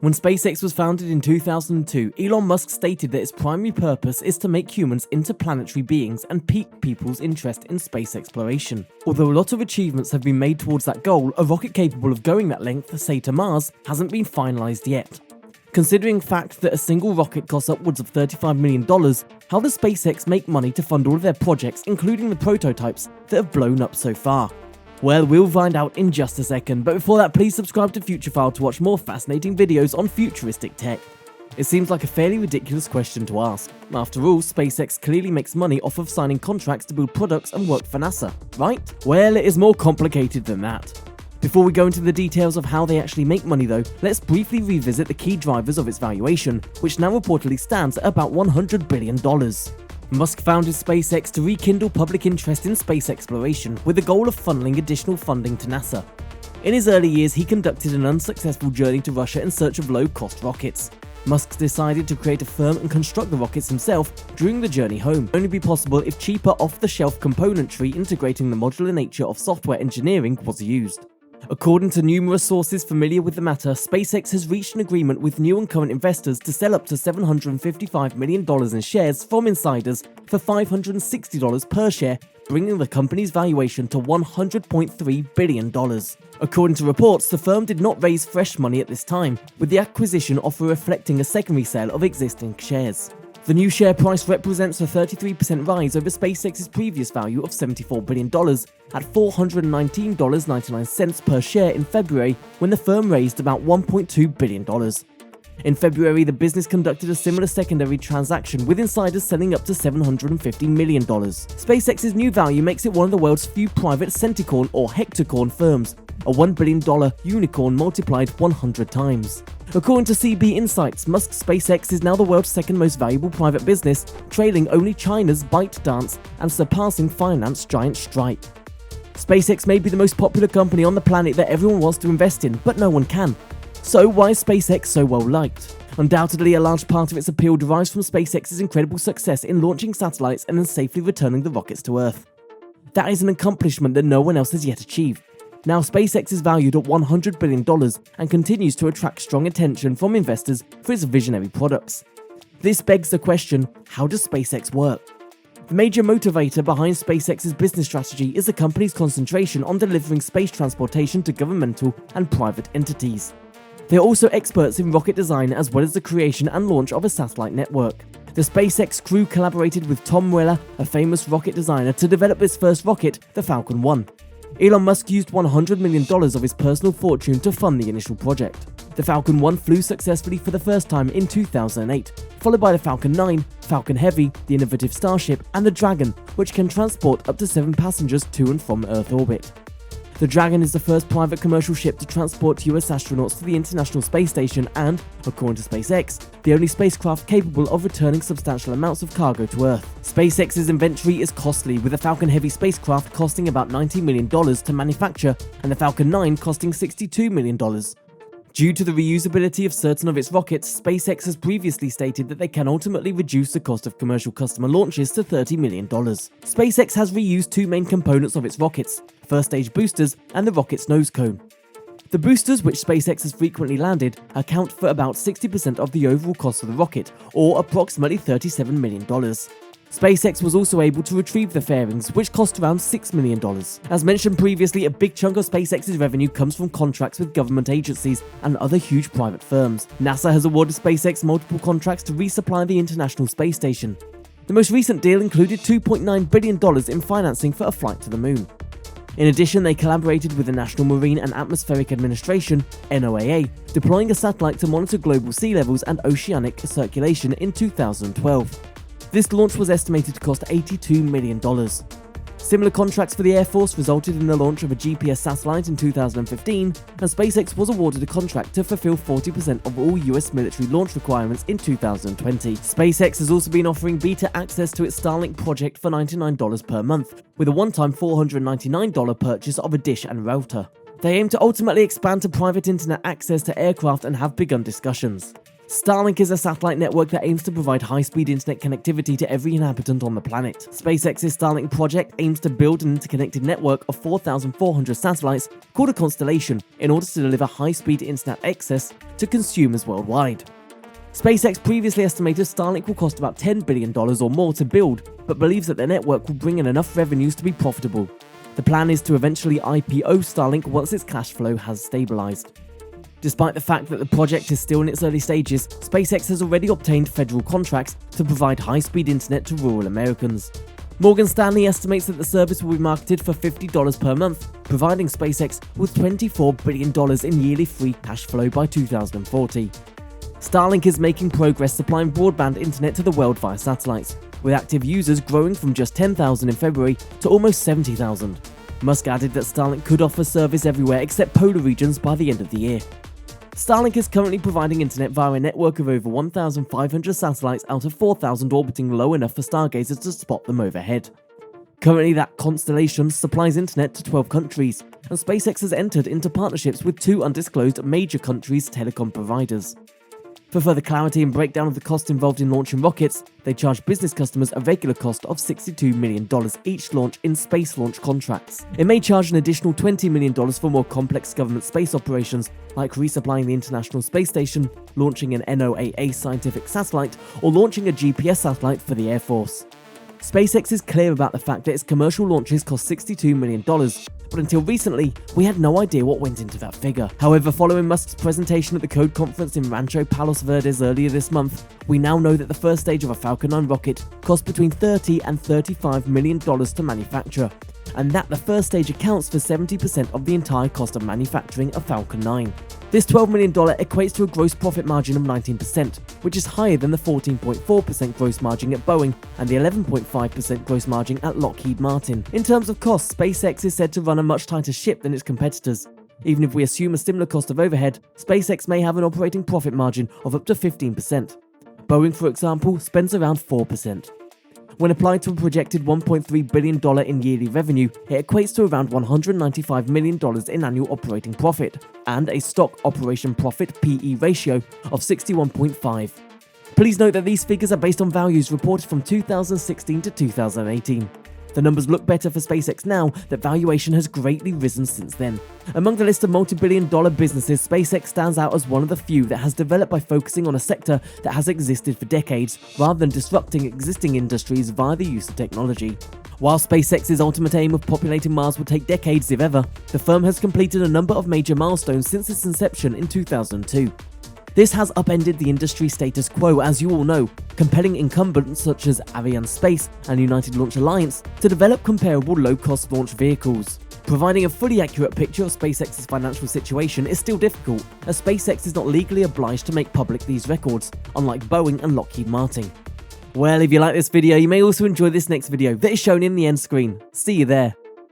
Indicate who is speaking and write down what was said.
Speaker 1: When SpaceX was founded in 2002, Elon Musk stated that its primary purpose is to make humans interplanetary beings and pique people's interest in space exploration. Although a lot of achievements have been made towards that goal, a rocket capable of going that length, say to Mars, hasn't been finalized yet. Considering the fact that a single rocket costs upwards of $35 million, how does SpaceX make money to fund all of their projects, including the prototypes that have blown up so far? Well, we'll find out in just a second, but before that, please subscribe to Futurephile to watch more fascinating videos on futuristic tech. It seems like a fairly ridiculous question to ask. After all, SpaceX clearly makes money off of signing contracts to build products and work for NASA, right? Well, it is more complicated than that. Before we go into the details of how they actually make money though, let's briefly revisit the key drivers of its valuation, which now reportedly stands at about $100 billion. Musk founded SpaceX to rekindle public interest in space exploration with the goal of funneling additional funding to NASA. In his early years, he conducted an unsuccessful journey to Russia in search of low-cost rockets. Musk decided to create a firm and construct the rockets himself during the journey home. It would only be possible if cheaper off-the-shelf componentry integrating the modular nature of software engineering was used. According to numerous sources familiar with the matter, SpaceX has reached an agreement with new and current investors to sell up to $755 million in shares from insiders for $560 per share, bringing the company's valuation to $100.3 billion. According to reports, the firm did not raise fresh money at this time, with the acquisition offer reflecting a secondary sale of existing shares. The new share price represents a 33% rise over SpaceX's previous value of $74 billion at $419.99 per share in February, when the firm raised about $1.2 billion. In February, the business conducted a similar secondary transaction with insiders selling up to $750 million. SpaceX's new value makes it one of the world's few private centicorn or hectocorn firms, a $1 billion unicorn multiplied 100 times. According to CB Insights, Musk's SpaceX is now the world's second most valuable private business, trailing only China's ByteDance and surpassing finance giant Stripe. SpaceX may be the most popular company on the planet that everyone wants to invest in, but no one can. So why is SpaceX so well liked? Undoubtedly, a large part of its appeal derives from SpaceX's incredible success in launching satellites and then safely returning the rockets to Earth. That is an accomplishment that no one else has yet achieved. Now, SpaceX is valued at $100 billion and continues to attract strong attention from investors for its visionary products. This begs the question, how does SpaceX work? The major motivator behind SpaceX's business strategy is the company's concentration on delivering space transportation to governmental and private entities. They are also experts in rocket design as well as the creation and launch of a satellite network. The SpaceX crew collaborated with Tom Mueller, a famous rocket designer, to develop its first rocket, the Falcon 1. Elon Musk used $100 million of his personal fortune to fund the initial project. The Falcon 1 flew successfully for the first time in 2008, followed by the Falcon 9, Falcon Heavy, the innovative Starship, and the Dragon, which can transport up to 7 passengers to and from Earth orbit. The Dragon is the first private commercial ship to transport US astronauts to the International Space Station and, according to SpaceX, the only spacecraft capable of returning substantial amounts of cargo to Earth. SpaceX's inventory is costly, with the Falcon Heavy spacecraft costing about $90 million to manufacture and the Falcon 9 costing $62 million. Due to the reusability of certain of its rockets, SpaceX has previously stated that they can ultimately reduce the cost of commercial customer launches to $30 million. SpaceX has reused two main components of its rockets, first-stage boosters and the rocket's nose cone. The boosters, which SpaceX has frequently landed, account for about 60% of the overall cost of the rocket, or approximately $37 million. SpaceX was also able to retrieve the fairings, which cost around $6 million. As mentioned previously, a big chunk of SpaceX's revenue comes from contracts with government agencies and other huge private firms. NASA has awarded SpaceX multiple contracts to resupply the International Space Station. The most recent deal included $2.9 billion in financing for a flight to the moon. In addition, they collaborated with the National Marine and Atmospheric Administration, NOAA, deploying a satellite to monitor global sea levels and oceanic circulation in 2012. This launch was estimated to cost $82 million. Similar contracts for the Air Force resulted in the launch of a GPS satellite in 2015, and SpaceX was awarded a contract to fulfill 40% of all US military launch requirements in 2020. SpaceX has also been offering beta access to its Starlink project for $99 per month, with a one-time $499 purchase of a dish and router. They aim to ultimately expand to private internet access to aircraft and have begun discussions. Starlink is a satellite network that aims to provide high-speed internet connectivity to every inhabitant on the planet. SpaceX's Starlink project aims to build an interconnected network of 4,400 satellites called a constellation in order to deliver high-speed internet access to consumers worldwide. SpaceX previously estimated Starlink will cost about $10 billion or more to build, but believes that the network will bring in enough revenues to be profitable. The plan is to eventually IPO Starlink once its cash flow has stabilized. Despite the fact that the project is still in its early stages, SpaceX has already obtained federal contracts to provide high-speed internet to rural Americans. Morgan Stanley estimates that the service will be marketed for $50 per month, providing SpaceX with $24 billion in yearly free cash flow by 2040. Starlink is making progress supplying broadband internet to the world via satellites, with active users growing from just 10,000 in February to almost 70,000. Musk added that Starlink could offer service everywhere except polar regions by the end of the year. Starlink is currently providing internet via a network of over 1,500 satellites out of 4,000 orbiting low enough for stargazers to spot them overhead. Currently, that constellation supplies internet to 12 countries, and SpaceX has entered into partnerships with 2 undisclosed major countries' telecom providers. For further clarity and breakdown of the cost involved in launching rockets, they charge business customers a regular cost of $62 million each launch in space launch contracts. It may charge an additional $20 million for more complex government space operations, like resupplying the International Space Station, launching an NOAA scientific satellite, or launching a GPS satellite for the Air Force. SpaceX is clear about the fact that its commercial launches cost $62 million, but until recently, we had no idea what went into that figure. However, following Musk's presentation at the Code Conference in Rancho Palos Verdes earlier this month, we now know that the first stage of a Falcon 9 rocket cost between $30 and $35 million to manufacture, and that the first stage accounts for 70% of the entire cost of manufacturing a Falcon 9. This $12 million equates to a gross profit margin of 19%, which is higher than the 14.4% gross margin at Boeing and the 11.5% gross margin at Lockheed Martin. In terms of costs, SpaceX is said to run a much tighter ship than its competitors. Even if we assume a similar cost of overhead, SpaceX may have an operating profit margin of up to 15%. Boeing, for example, spends around 4%. When applied to a projected $1.3 billion in yearly revenue, it equates to around $195 million in annual operating profit, and a stock operation profit PE ratio of 61.5. Please note that these figures are based on values reported from 2016 to 2018. The numbers look better for SpaceX now that valuation has greatly risen since then. Among the list of multi-billion-dollar businesses, SpaceX stands out as one of the few that has developed by focusing on a sector that has existed for decades, rather than disrupting existing industries via the use of technology. While SpaceX's ultimate aim of populating Mars will take decades if ever, the firm has completed a number of major milestones since its inception in 2002. This has upended the industry status quo, as you all know, compelling incumbents such as Arianespace and United Launch Alliance to develop comparable low-cost launch vehicles. Providing a fully accurate picture of SpaceX's financial situation is still difficult, as SpaceX is not legally obliged to make public these records, unlike Boeing and Lockheed Martin. Well, if you like this video, you may also enjoy this next video that is shown in the end screen. See you there.